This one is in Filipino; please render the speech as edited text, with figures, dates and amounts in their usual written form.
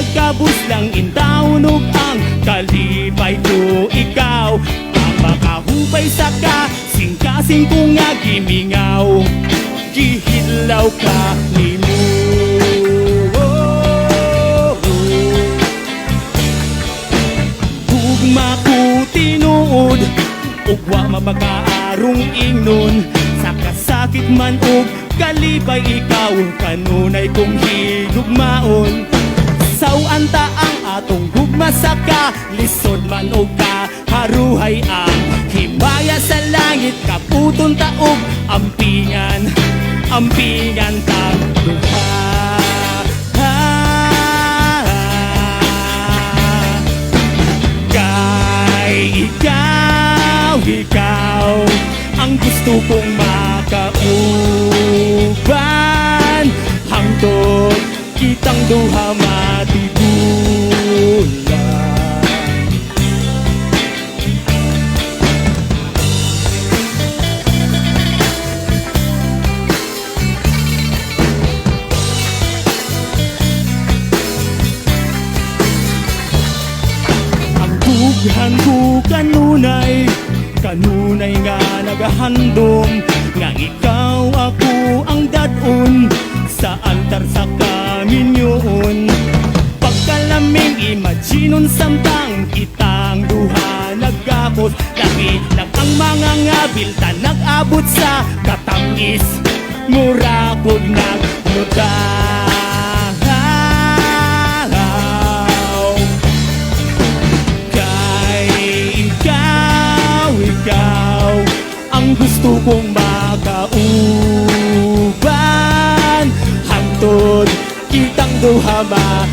nagkabus lang intawnog ang kalipay ko ikaw. Ang makahupay sa kasing-kasing ko nga gimingaw, gihidlaw ka nimo. Hugma ko tinuod ug wa mapakaarong ingnon, sa kasakit man ug kalipay ikaw kanunay kong higugmaon. Sawan ta ang atong gugma sa kalisod man og kaharuhay, ang himaya sa langit kaputon ta og ampingan, ampingan tang duha. Kay ikaw ang gusto kong makauban, hangtod kitang duha matigulan. Ang dughan ko kanunay, kanunay nga nagahandom, nga ikaw ako ang dadon sa altar sa kaminyon. Pagkalaming imaginon samtang kitang duha nagkapos, lapit lang ang mga ngabil ta nag-abot sa katangis, mura kog naglutaw. Kay ikaw ang gusto kong makauban, hangtod kitang duha matigulan.